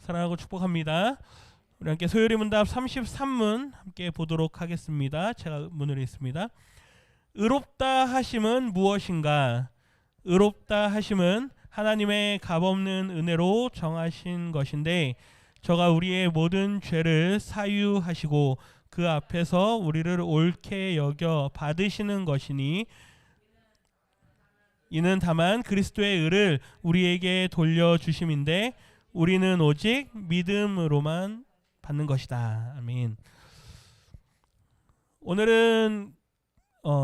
사랑하고 축복합니다. 우리 함께 소요리 문답 33문 함께 보도록 하겠습니다. 제가 문을 읽습니다. 의롭다 하심은 무엇인가? 의롭다 하심은 하나님의 값없는 은혜로 정하신 것인데 저가 우리의 모든 죄를 사유하시고 그 앞에서 우리를 옳게 여겨 받으시는 것이니 이는 다만 그리스도의 의를 우리에게 돌려주심인데 우리는 오직 믿음으로만 받는 것이다. 아멘. 오늘은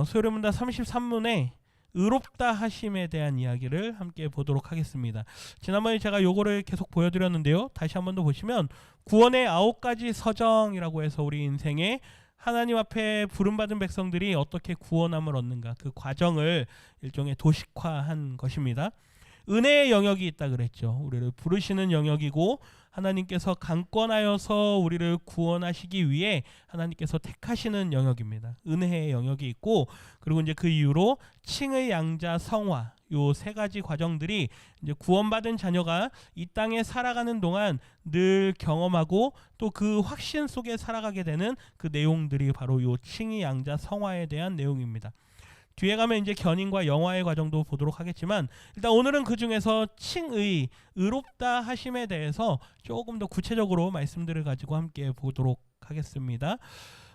소요리 문답 33문에 의롭다 하심에 대한 이야기를 함께 보도록 하겠습니다. 지난번에 제가 요거를 계속 보여드렸는데요. 다시 한 번 더 보시면 구원의 9가지 서정이라고 해서 우리 인생에 하나님 앞에 부름받은 백성들이 어떻게 구원함을 얻는가 그 과정을 일종의 도식화한 것입니다. 은혜의 영역이 있다 그랬죠. 우리를 부르시는 영역이고 하나님께서 강권하여서 우리를 구원하시기 위해 하나님께서 택하시는 영역입니다. 은혜의 영역이 있고 그리고 이제 그 이후로 칭의 양자 성화 요 세 가지 과정들이 이제 구원받은 자녀가 이 땅에 살아가는 동안 늘 경험하고 또 그 확신 속에 살아가게 되는 그 내용들이 바로 요 칭의 양자 성화에 대한 내용입니다. 뒤에 가면 이제 견인과 영화의 과정도 보도록 하겠지만 일단 오늘은 그 중에서 칭의, 의롭다 하심에 대해서 조금 더 구체적으로 말씀들을 가지고 함께 보도록 하겠습니다.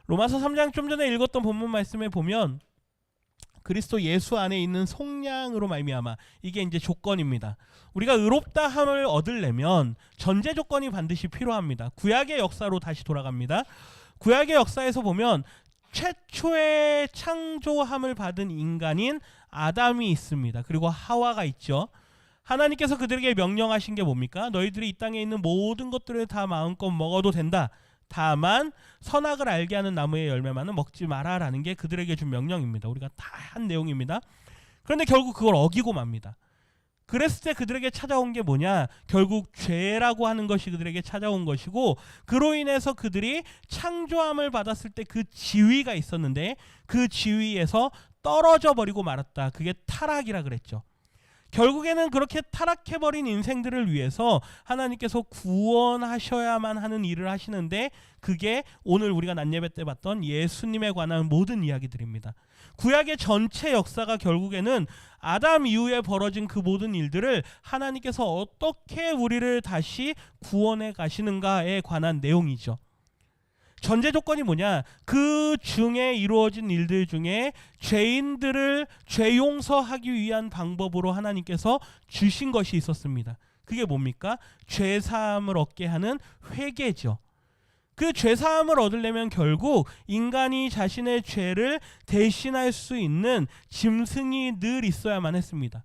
로마서 3장 좀 전에 읽었던 본문 말씀에 보면 그리스도 예수 안에 있는 속량으로 말미암아 이게 이제 조건입니다. 우리가 의롭다함을 얻으려면 전제 조건이 반드시 필요합니다. 구약의 역사로 다시 돌아갑니다. 구약의 역사에서 보면 최초의 창조함을 받은 인간인 아담이 있습니다. 그리고 하와가 있죠. 하나님께서 그들에게 명령하신 게 뭡니까? 너희들이 이 땅에 있는 모든 것들을 다 마음껏 먹어도 된다. 다만 선악을 알게 하는 나무의 열매만은 먹지 마라라는 게 그들에게 준 명령입니다. 우리가 다 한 내용입니다. 그런데 결국 그걸 어기고 맙니다. 그랬을 때 그들에게 찾아온 게 뭐냐? 결국 죄라고 하는 것이 그들에게 찾아온 것이고 그로 인해서 그들이 창조함을 받았을 때 그 지위가 있었는데 그 지위에서 떨어져 버리고 말았다. 그게 타락이라 그랬죠. 결국에는 그렇게 타락해버린 인생들을 위해서 하나님께서 구원하셔야만 하는 일을 하시는데 그게 오늘 우리가 낮예배 때 봤던 예수님에 관한 모든 이야기들입니다. 구약의 전체 역사가 결국에는 아담 이후에 벌어진 그 모든 일들을 하나님께서 어떻게 우리를 다시 구원해 가시는가에 관한 내용이죠. 전제 조건이 뭐냐? 그 중에 이루어진 일들 중에 죄인들을 죄 용서하기 위한 방법으로 하나님께서 주신 것이 있었습니다. 그게 뭡니까? 죄 사함을 얻게 하는 회개죠. 그 죄 사함을 얻으려면 결국 인간이 자신의 죄를 대신할 수 있는 짐승이 늘 있어야만 했습니다.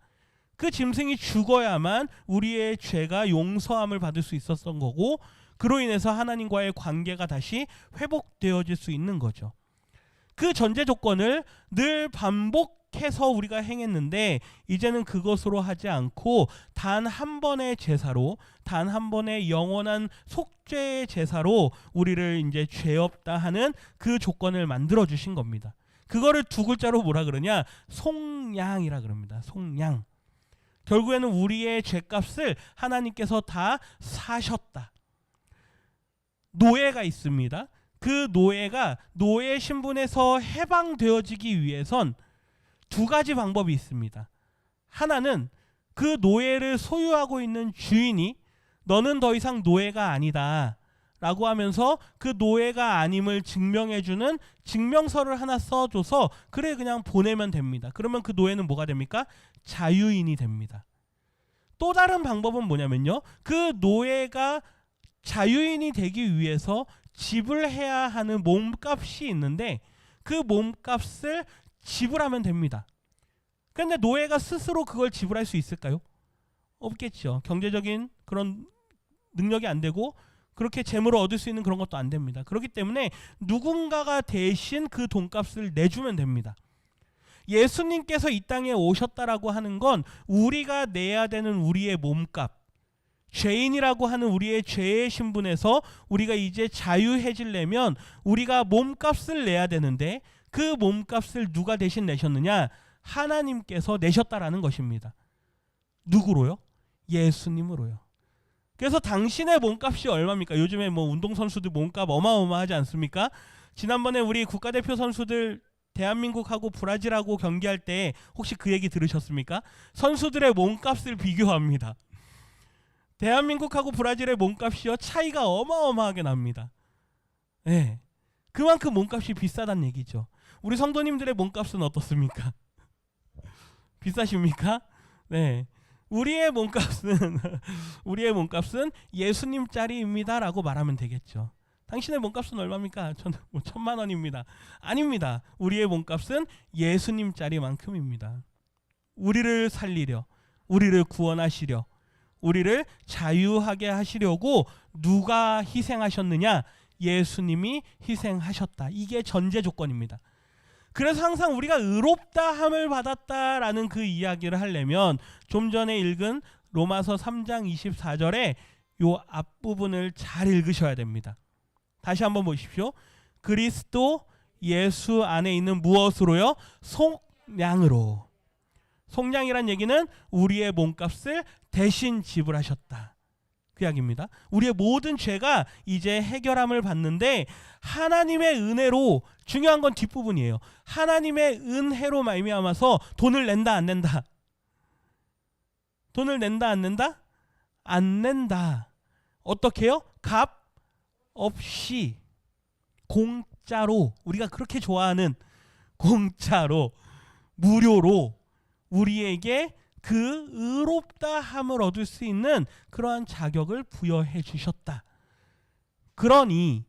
그 짐승이 죽어야만 우리의 죄가 용서함을 받을 수 있었던 거고 그로 인해서 하나님과의 관계가 다시 회복되어질 수 있는 거죠. 그 전제 조건을 늘 반복해서 우리가 행했는데 이제는 그것으로 하지 않고 단 한 번의 제사로 단 한 번의 영원한 속죄의 제사로 우리를 이제 죄 없다 하는 그 조건을 만들어 주신 겁니다. 그거를 두 글자로 뭐라 그러냐? 속량이라 그럽니다. 속량. 결국에는 우리의 죄값을 하나님께서 다 사셨다. 노예가 있습니다. 그 노예가 노예 신분에서 해방되어지기 위해선 두 가지 방법이 있습니다. 하나는 그 노예를 소유하고 있는 주인이 너는 더 이상 노예가 아니다 라고 하면서 그 노예가 아님을 증명해주는 증명서를 하나 써줘서 그래 그냥 보내면 됩니다. 그러면 그 노예는 뭐가 됩니까? 자유인이 됩니다. 또 다른 방법은 뭐냐면요. 그 노예가 자유인이 되기 위해서 지불해야 하는 몸값이 있는데 그 몸값을 지불하면 됩니다. 그런데 노예가 스스로 그걸 지불할 수 있을까요? 없겠죠. 경제적인 그런 능력이 안 되고 그렇게 재물을 얻을 수 있는 그런 것도 안 됩니다. 그렇기 때문에 누군가가 대신 그 돈값을 내주면 됩니다. 예수님께서 이 땅에 오셨다라고 하는 건 우리가 내야 되는 우리의 몸값, 죄인이라고 하는 우리의 죄의 신분에서 우리가 이제 자유해지려면 우리가 몸값을 내야 되는데 그 몸값을 누가 대신 내셨느냐? 하나님께서 내셨다라는 것입니다. 누구로요? 예수님으로요. 그래서 당신의 몸값이 얼마입니까? 요즘에 뭐 운동선수들 몸값 어마어마하지 않습니까? 지난번에 우리 국가대표 선수들 대한민국하고 브라질하고 경기할 때 혹시 그 얘기 들으셨습니까? 선수들의 몸값을 비교합니다. 대한민국하고 브라질의 몸값이요 차이가 어마어마하게 납니다. 네. 그만큼 몸값이 비싸다는 얘기죠. 우리 성도님들의 몸값은 어떻습니까? 비싸십니까? 네. 우리의 몸값은 우리의 몸값은 예수님짜리입니다라고 말하면 되겠죠. 당신의 몸값은 얼마입니까? 저는 뭐 1,000만 원입니다. 아닙니다. 우리의 몸값은 예수님짜리만큼입니다. 우리를 살리려, 우리를 구원하시려, 우리를 자유하게 하시려고 누가 희생하셨느냐? 예수님이 희생하셨다. 이게 전제 조건입니다. 그래서 항상 우리가 의롭다함을 받았다라는 그 이야기를 하려면 좀 전에 읽은 로마서 3장 24절에 요 앞부분을 잘 읽으셔야 됩니다. 다시 한번 보십시오. 그리스도 예수 안에 있는 무엇으로요? 속량으로. 속량이란 얘기는 우리의 몸값을 대신 지불하셨다. 그 이야기입니다. 우리의 모든 죄가 이제 해결함을 받는데 하나님의 은혜로, 중요한 건 뒷부분이에요. 하나님의 은혜로 말미암아서 돈을 낸다 안 낸다? 돈을 낸다 안 낸다? 안 낸다. 어떻게 해요? 값 없이 공짜로, 우리가 그렇게 좋아하는 공짜로 무료로 우리에게 그 의롭다함을 얻을 수 있는 그러한 자격을 부여해 주셨다. 그러니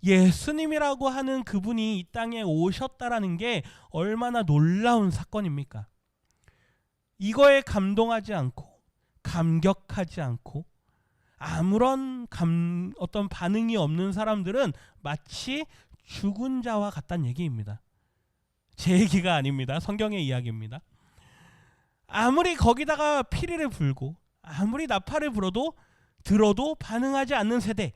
예수님이라고 하는 그분이 이 땅에 오셨다라는 게 얼마나 놀라운 사건입니까? 이거에 감동하지 않고 감격하지 않고 아무런 어떤 반응이 없는 사람들은 마치 죽은 자와 같다는 얘기입니다. 제 얘기가 아닙니다. 성경의 이야기입니다. 아무리 거기다가 피리를 불고 아무리 나팔을 들어도 반응하지 않는 세대.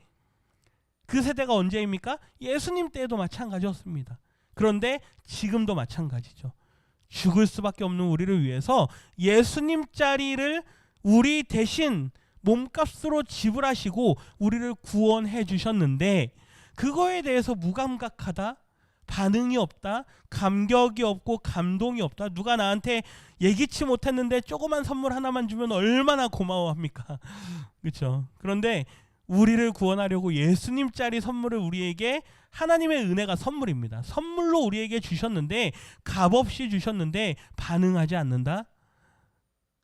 그 세대가 언제입니까? 예수님 때에도 마찬가지였습니다. 그런데 지금도 마찬가지죠. 죽을 수밖에 없는 우리를 위해서 예수님짜리를 우리 대신 몸값으로 지불하시고 우리를 구원해 주셨는데 그거에 대해서 무감각하다, 반응이 없다, 감격이 없고 감동이 없다. 누가 나한테 예기치 못했는데 조그만 선물 하나만 주면 얼마나 고마워합니까? 그렇죠. 그런데 우리를 구원하려고 예수님짜리 선물을 우리에게, 하나님의 은혜가 선물입니다. 선물로 우리에게 주셨는데 값없이 주셨는데 반응하지 않는다?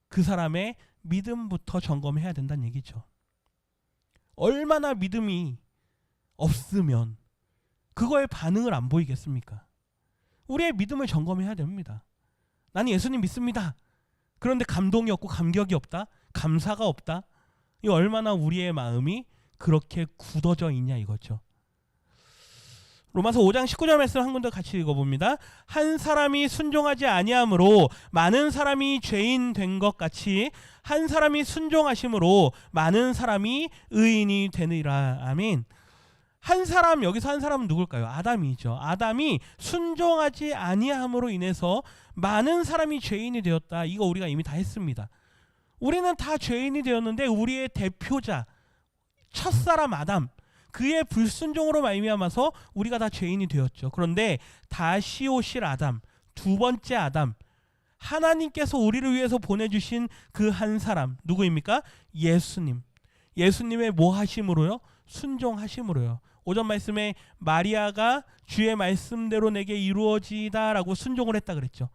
그 사람의 믿음부터 점검해야 된다는 얘기죠. 얼마나 믿음이 없으면 그거에 반응을 안 보이겠습니까? 우리의 믿음을 점검해야 됩니다. 나는 예수님 믿습니다. 그런데 감동이 없고 감격이 없다? 감사가 없다? 이 얼마나 우리의 마음이 그렇게 굳어져 있냐 이거죠. 로마서 5장 19절 말씀 한 번 더 같이 읽어봅니다. 한 사람이 순종하지 아니함으로 많은 사람이 죄인 된 것 같이 한 사람이 순종하심으로 많은 사람이 의인이 되느니라. 아멘. 한 사람, 여기서 한 사람은 누굴까요? 아담이죠. 아담이 순종하지 아니함으로 인해서 많은 사람이 죄인이 되었다. 이거 우리가 이미 다 했습니다. 우리는 다 죄인이 되었는데 우리의 대표자 첫사람 아담, 그의 불순종으로 말미암아서 우리가 다 죄인이 되었죠. 그런데 다시 오실 아담, 두 번째 아담, 하나님께서 우리를 위해서 보내주신 그 한 사람 누구입니까? 예수님. 예수님의 뭐 하심으로요? 순종하심으로요. 오전 말씀에 마리아가 주의 말씀대로 내게 이루어지다라고 순종을 했다 그랬죠.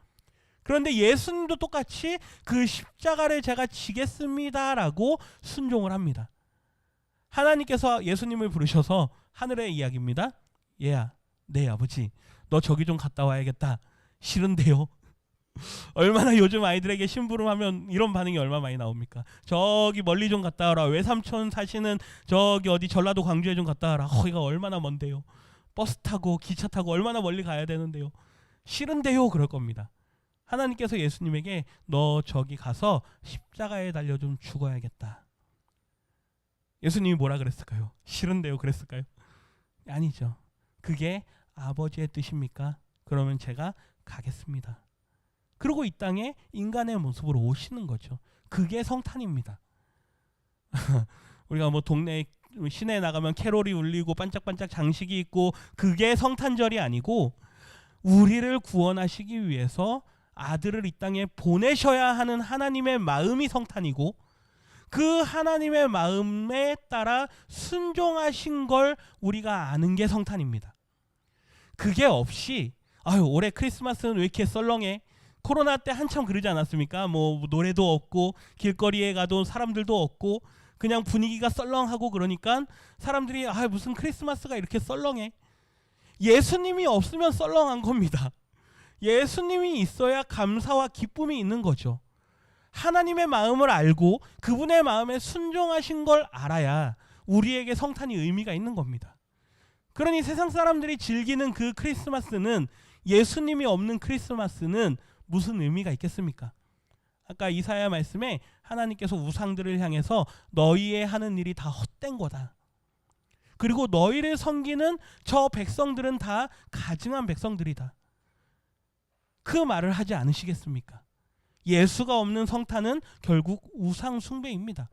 그런데 예수님도 똑같이 그 십자가를 제가 지겠습니다라고 순종을 합니다. 하나님께서 예수님을 부르셔서 하늘의 이야기입니다. 얘야, 내 아버지, 너 저기 좀 갔다 와야겠다. 싫은데요. 얼마나 요즘 아이들에게 심부름하면 이런 반응이 얼마나 많이 나옵니까? 저기 멀리 좀 갔다 와라. 외삼촌 사시는 저기 어디 전라도 광주에 좀 갔다 와라. 거기가 얼마나 먼데요. 버스 타고 기차 타고 얼마나 멀리 가야 되는데요. 싫은데요. 그럴 겁니다. 하나님께서 예수님에게 너 저기 가서 십자가에 달려 좀 죽어야겠다. 예수님이 뭐라 그랬을까요? 싫은데요. 그랬을까요? 아니죠. 그게 아버지의 뜻입니까? 그러면 제가 가겠습니다. 그리고 이 땅에 인간의 모습으로 오시는 거죠. 그게 성탄입니다. 우리가 뭐 동네 시내에 나가면 캐롤이 울리고 반짝반짝 장식이 있고 그게 성탄절이 아니고 우리를 구원하시기 위해서 아들을 이 땅에 보내셔야 하는 하나님의 마음이 성탄이고 그 하나님의 마음에 따라 순종하신 걸 우리가 아는 게 성탄입니다. 그게 없이 올해 크리스마스는 왜 이렇게 썰렁해? 코로나 때 한참 그러지 않았습니까? 뭐 노래도 없고 길거리에 가도 사람들도 없고 그냥 분위기가 썰렁하고 그러니까 사람들이 무슨 크리스마스가 이렇게 썰렁해? 예수님이 없으면 썰렁한 겁니다. 예수님이 있어야 감사와 기쁨이 있는 거죠. 하나님의 마음을 알고 그분의 마음에 순종하신 걸 알아야 우리에게 성탄이 의미가 있는 겁니다. 그러니 세상 사람들이 즐기는 그 크리스마스는 예수님이 없는 크리스마스는 무슨 의미가 있겠습니까? 아까 이사야 말씀에 하나님께서 우상들을 향해서 너희의 하는 일이 다 헛된 거다. 그리고 너희를 섬기는 저 백성들은 다 가증한 백성들이다. 그 말을 하지 않으시겠습니까? 예수가 없는 성탄은 결국 우상 숭배입니다.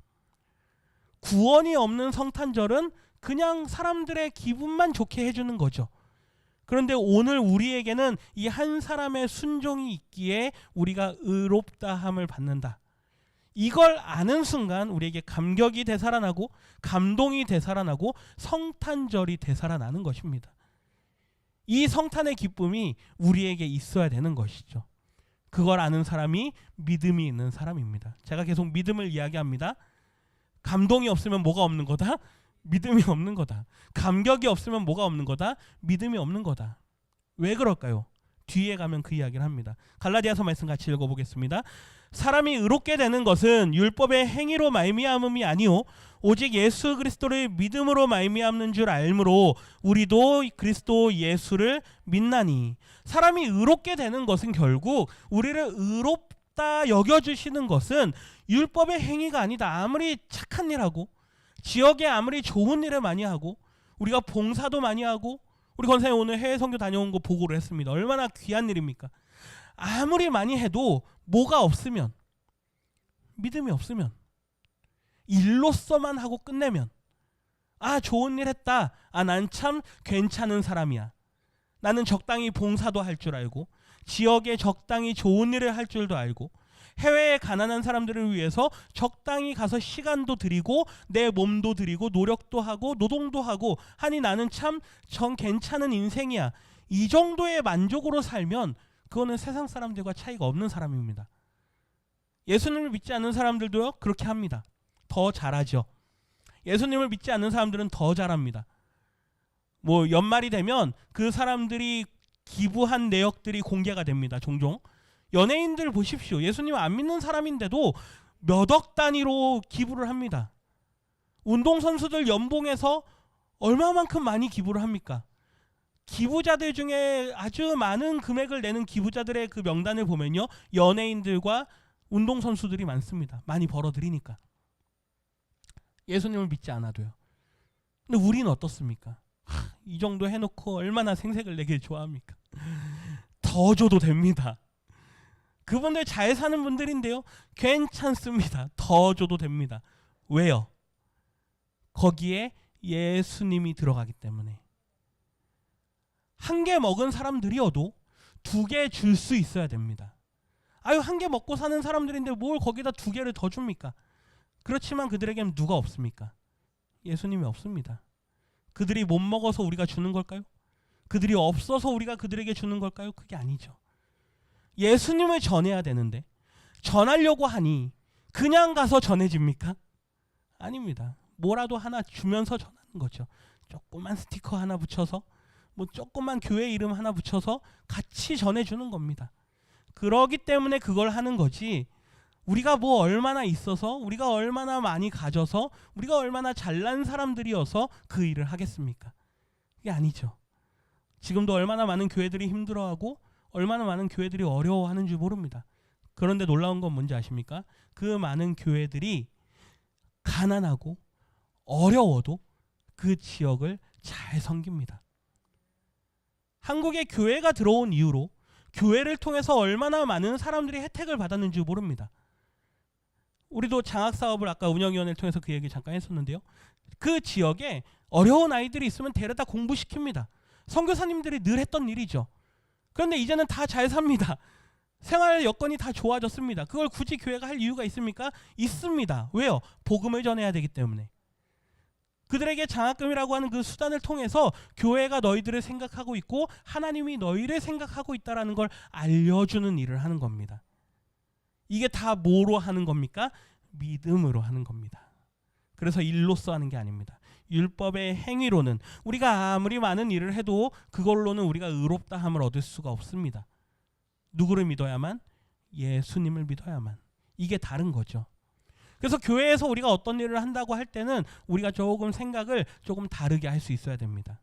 구원이 없는 성탄절은 그냥 사람들의 기분만 좋게 해주는 거죠. 그런데 오늘 우리에게는 이 한 사람의 순종이 있기에 우리가 의롭다함을 받는다. 이걸 아는 순간 우리에게 감격이 되살아나고 감동이 되살아나고 성탄절이 되살아나는 것입니다. 이 성탄의 기쁨이 우리에게 있어야 되는 것이죠. 그걸 아는 사람이 믿음이 있는 사람입니다. 제가 계속 믿음을 이야기합니다. 감동이 없으면 뭐가 없는 거다? 믿음이 없는 거다. 감격이 없으면 뭐가 없는 거다? 믿음이 없는 거다. 왜 그럴까요? 뒤에 가면 그 이야기를 합니다. 갈라디아서 말씀 같이 읽어보겠습니다. 사람이 의롭게 되는 것은 율법의 행위로 말미암음이 아니요 오직 예수 그리스도를 믿음으로 말미암는 줄 알므로 우리도 그리스도 예수를 믿나니. 사람이 의롭게 되는 것은 결국 우리를 의롭다 여겨주시는 것은 율법의 행위가 아니다. 아무리 착한 일하고 지역에 아무리 좋은 일을 많이 하고 우리가 봉사도 많이 하고 우리 권사님 오늘 해외 선교 다녀온 거 보고를 했습니다. 얼마나 귀한 일입니까? 아무리 많이 해도 뭐가 없으면, 믿음이 없으면, 일로서만 하고 끝내면 좋은 일 했다. 난 참 괜찮은 사람이야. 나는 적당히 봉사도 할 줄 알고 지역에 적당히 좋은 일을 할 줄도 알고 해외에 가난한 사람들을 위해서 적당히 가서 시간도 드리고 내 몸도 드리고 노력도 하고 노동도 하고 하니 나는 참 괜찮은 인생이야. 이 정도의 만족으로 살면 그거는 세상 사람들과 차이가 없는 사람입니다. 예수님을 믿지 않는 사람들도요 그렇게 합니다. 더 잘하죠. 예수님을 믿지 않는 사람들은 더 잘합니다. 뭐 연말이 되면 그 사람들이 기부한 내역들이 공개가 됩니다. 종종. 연예인들 보십시오. 예수님 안 믿는 사람인데도 몇 억 단위로 기부를 합니다. 운동선수들 연봉에서 얼마만큼 많이 기부를 합니까? 기부자들 중에 아주 많은 금액을 내는 기부자들의 그 명단을 보면요. 연예인들과 운동선수들이 많습니다. 많이 벌어들이니까. 예수님을 믿지 않아도요. 근데 우리는 어떻습니까? 이 정도 해놓고 얼마나 생색을 내길 좋아합니까? 더 줘도 됩니다. 그분들 잘 사는 분들인데요. 괜찮습니다. 더 줘도 됩니다. 왜요? 거기에 예수님이 들어가기 때문에. 한 개 먹은 사람들이어도 2개 줄 수 있어야 됩니다. 한 개 먹고 사는 사람들인데 뭘 거기다 2개를 더 줍니까? 그렇지만 그들에게는 누가 없습니까? 예수님이 없습니다. 그들이 못 먹어서 우리가 주는 걸까요? 그들이 없어서 우리가 그들에게 주는 걸까요? 그게 아니죠. 예수님을 전해야 되는데 전하려고 하니 그냥 가서 전해집니까? 아닙니다. 뭐라도 하나 주면서 전하는 거죠. 조그만 스티커 하나 붙여서 뭐 조그만 교회 이름 하나 붙여서 같이 전해주는 겁니다. 그러기 때문에 그걸 하는 거지 우리가 뭐 얼마나 있어서 우리가 얼마나 많이 가져서 우리가 얼마나 잘난 사람들이어서 그 일을 하겠습니까? 그게 아니죠. 지금도 얼마나 많은 교회들이 힘들어하고 얼마나 많은 교회들이 어려워하는 줄 모릅니다. 그런데 놀라운 건 뭔지 아십니까? 그 많은 교회들이 가난하고 어려워도 그 지역을 잘 섬깁니다. 한국에 교회가 들어온 이후로 교회를 통해서 얼마나 많은 사람들이 혜택을 받았는지 모릅니다. 우리도 장학 사업을 아까 운영위원회를 통해서 그 얘기 잠깐 했었는데요. 그 지역에 어려운 아이들이 있으면 데려다 공부시킵니다. 선교사님들이 늘 했던 일이죠. 그런데 이제는 다 잘 삽니다. 생활 여건이 다 좋아졌습니다. 그걸 굳이 교회가 할 이유가 있습니까? 있습니다. 왜요? 복음을 전해야 되기 때문에. 그들에게 장학금이라고 하는 그 수단을 통해서 교회가 너희들을 생각하고 있고 하나님이 너희를 생각하고 있다는 걸 알려주는 일을 하는 겁니다. 이게 다 뭐로 하는 겁니까? 믿음으로 하는 겁니다. 그래서 일로써 하는 게 아닙니다. 율법의 행위로는 우리가 아무리 많은 일을 해도 그걸로는 우리가 의롭다함을 얻을 수가 없습니다. 누구를 믿어야만? 예수님을 믿어야만. 이게 다른 거죠. 그래서 교회에서 우리가 어떤 일을 한다고 할 때는 우리가 조금 생각을 조금 다르게 할 수 있어야 됩니다.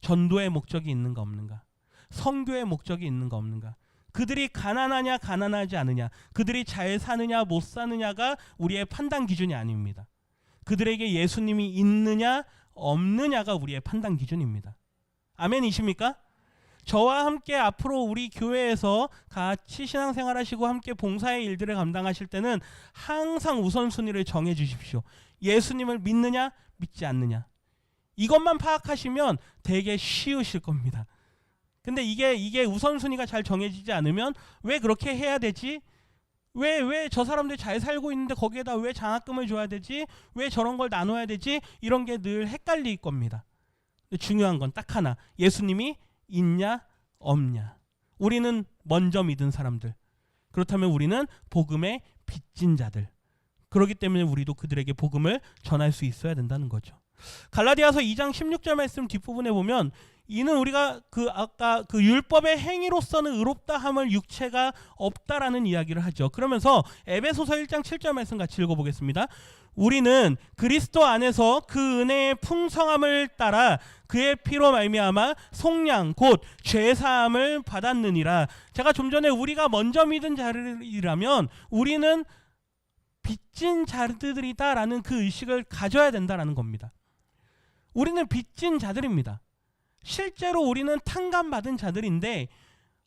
전도의 목적이 있는가 없는가? 선교의 목적이 있는가 없는가? 그들이 가난하냐 가난하지 않으냐, 그들이 잘 사느냐 못 사느냐가 우리의 판단 기준이 아닙니다. 그들에게 예수님이 있느냐 없느냐가 우리의 판단 기준입니다. 아멘이십니까? 저와 함께 앞으로 우리 교회에서 같이 신앙생활 하시고 함께 봉사의 일들을 감당하실 때는 항상 우선순위를 정해 주십시오. 예수님을 믿느냐 믿지 않느냐. 이것만 파악하시면 되게 쉬우실 겁니다. 근데 이게 우선순위가 잘 정해지지 않으면 왜 그렇게 해야 되지? 왜 저 사람들 잘 살고 있는데 거기에다 왜 장학금을 줘야 되지? 왜 저런 걸 나눠야 되지? 이런 게 늘 헷갈릴 겁니다. 중요한 건 딱 하나. 예수님이 있냐 없냐. 우리는 먼저 믿은 사람들. 그렇다면 우리는 복음의 빚진 자들. 그렇기 때문에 우리도 그들에게 복음을 전할 수 있어야 된다는 거죠. 갈라디아서 2장 16절 말씀 뒷부분에 보면 이는 우리가 아까 율법의 행위로서는 의롭다함을 육체가 없다라는 이야기를 하죠. 그러면서 에베소서 1장 7절 말씀 같이 읽어보겠습니다. 우리는 그리스도 안에서 그 은혜의 풍성함을 따라 그의 피로 말미암아 속량 곧 죄사함을 받았느니라. 제가 좀 전에 우리가 먼저 믿은 자들이라면 우리는 빚진 자들이다라는 그 의식을 가져야 된다라는 겁니다. 우리는 빚진 자들입니다. 실제로 우리는 탕감받은 자들인데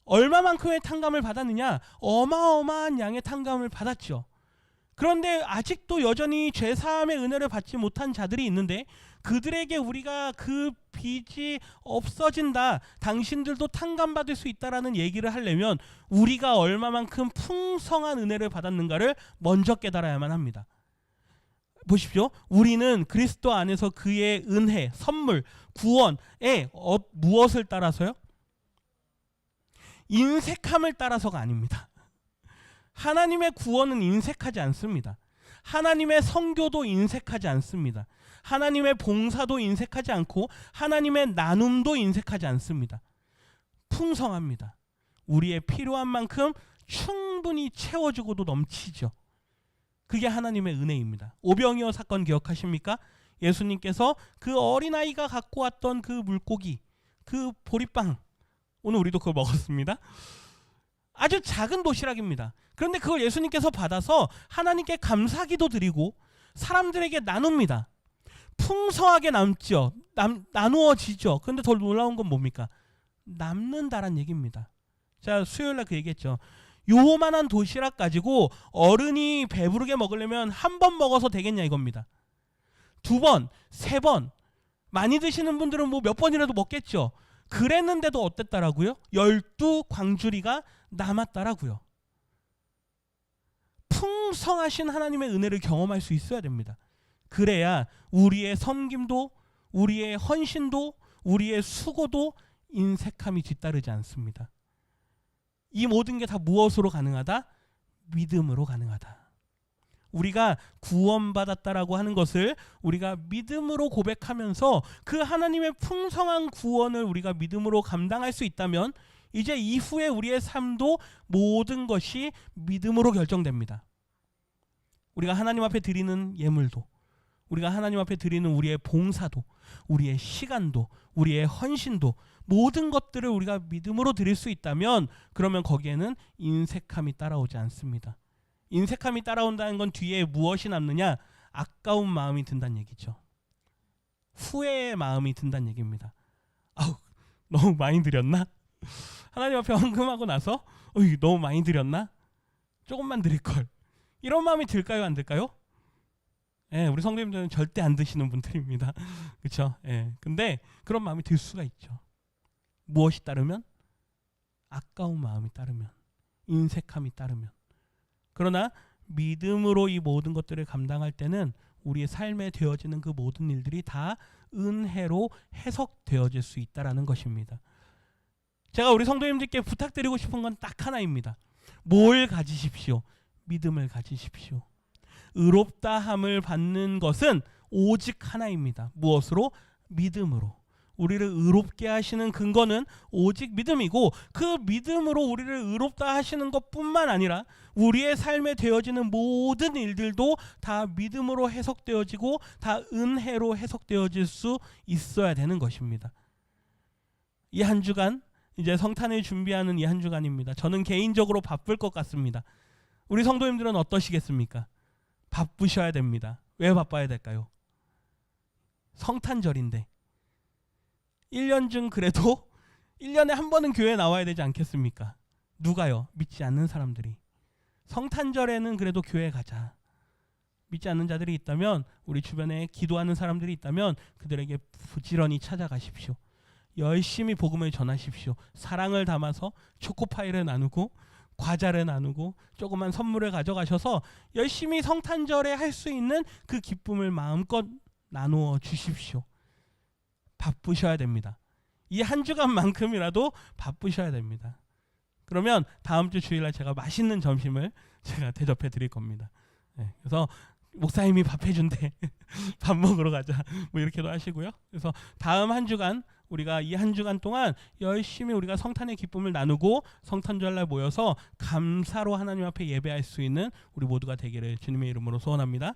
얼마만큼의 탕감을 받았느냐? 어마어마한 양의 탕감을 받았죠. 그런데 아직도 여전히 죄사함의 은혜를 받지 못한 자들이 있는데 그들에게 우리가 그 빚이 없어진다, 당신들도 탕감받을 수 있다라는 얘기를 하려면 우리가 얼마만큼 풍성한 은혜를 받았는가를 먼저 깨달아야만 합니다. 보십시오. 우리는 그리스도 안에서 그의 은혜, 선물, 구원에 무엇을 따라서요? 인색함을 따라서가 아닙니다. 하나님의 구원은 인색하지 않습니다. 하나님의 선교도 인색하지 않습니다. 하나님의 봉사도 인색하지 않고 하나님의 나눔도 인색하지 않습니다. 풍성합니다. 우리의 필요한 만큼 충분히 채워주고도 넘치죠. 그게 하나님의 은혜입니다. 오병이어 사건 기억하십니까? 예수님께서 그 어린아이가 갖고 왔던 그 물고기, 그 보리빵, 오늘 우리도 그걸 먹었습니다. 아주 작은 도시락입니다. 그런데 그걸 예수님께서 받아서 하나님께 감사기도 드리고 사람들에게 나눕니다. 풍성하게 남죠. 나누어지죠. 그런데 더 놀라운 건 뭡니까? 남는다란 얘기입니다. 제가 수요일날 그 얘기했죠. 요만한 도시락 가지고 어른이 배부르게 먹으려면 한 번 먹어서 되겠냐 이겁니다. 2번, 3번, 많이 드시는 분들은 뭐 몇 번이라도 먹겠죠. 그랬는데도 어땠다라고요? 12광주리가 남았다라고요. 풍성하신 하나님의 은혜를 경험할 수 있어야 됩니다. 그래야 우리의 섬김도, 우리의 헌신도, 우리의 수고도 인색함이 뒤따르지 않습니다. 이 모든 게 다 무엇으로 가능하다? 믿음으로 가능하다. 우리가 구원받았다라고 하는 것을 우리가 믿음으로 고백하면서 그 하나님의 풍성한 구원을 우리가 믿음으로 감당할 수 있다면 이제 이후에 우리의 삶도 모든 것이 믿음으로 결정됩니다. 우리가 하나님 앞에 드리는 예물도, 우리가 하나님 앞에 드리는 우리의 봉사도, 우리의 시간도, 우리의 헌신도, 모든 것들을 우리가 믿음으로 드릴 수 있다면 그러면 거기에는 인색함이 따라오지 않습니다. 인색함이 따라온다는 건 뒤에 무엇이 남느냐? 아까운 마음이 든다는 얘기죠. 후회의 마음이 든다는 얘기입니다. 아우, 너무 많이 드렸나? 하나님 앞에 헌금하고 나서 너무 많이 드렸나? 조금만 드릴 걸. 이런 마음이 들까요, 안 들까요? 예, 우리 성도님들은 절대 안 드시는 분들입니다. 그렇죠? 예. 근데 그런 마음이 들 수가 있죠. 무엇이 따르면? 아까운 마음이 따르면, 인색함이 따르면. 그러나 믿음으로 이 모든 것들을 감당할 때는 우리의 삶에 되어지는 그 모든 일들이 다 은혜로 해석되어질 수 있다라는 것입니다. 제가 우리 성도님들께 부탁드리고 싶은 건 딱 하나입니다. 뭘 가지십시오? 믿음을 가지십시오. 의롭다함을 받는 것은 오직 하나입니다. 무엇으로? 믿음으로. 우리를 의롭게 하시는 근거는 오직 믿음이고, 그 믿음으로 우리를 의롭다 하시는 것뿐만 아니라 우리의 삶에 되어지는 모든 일들도 다 믿음으로 해석되어지고 다 은혜로 해석되어질 수 있어야 되는 것입니다. 이 한 주간, 이제 성탄을 준비하는 이 한 주간입니다. 저는 개인적으로 바쁠 것 같습니다. 우리 성도님들은 어떠시겠습니까? 바쁘셔야 됩니다. 왜 바빠야 될까요? 성탄절인데 1년 중 그래도 1년에 한 번은 교회에 나와야 되지 않겠습니까? 누가요? 믿지 않는 사람들이. 성탄절에는 그래도 교회에 가자. 믿지 않는 자들이 있다면, 우리 주변에 기도하는 사람들이 있다면 그들에게 부지런히 찾아가십시오. 열심히 복음을 전하십시오. 사랑을 담아서 초코파이를 나누고 과자를 나누고 조그만 선물을 가져가셔서 열심히 성탄절에 할 수 있는 그 기쁨을 마음껏 나누어 주십시오. 바쁘셔야 됩니다. 이 한 주간만큼이라도 바쁘셔야 됩니다. 그러면 다음 주 주일날 제가 맛있는 점심을 제가 대접해 드릴 겁니다. 네, 그래서 목사님이 밥 해준대. 밥 먹으러 가자. 뭐 이렇게도 하시고요. 그래서 다음 한 주간, 우리가 이 한 주간 동안 열심히 우리가 성탄의 기쁨을 나누고 성탄절날 모여서 감사로 하나님 앞에 예배할 수 있는 우리 모두가 되기를 주님의 이름으로 소원합니다.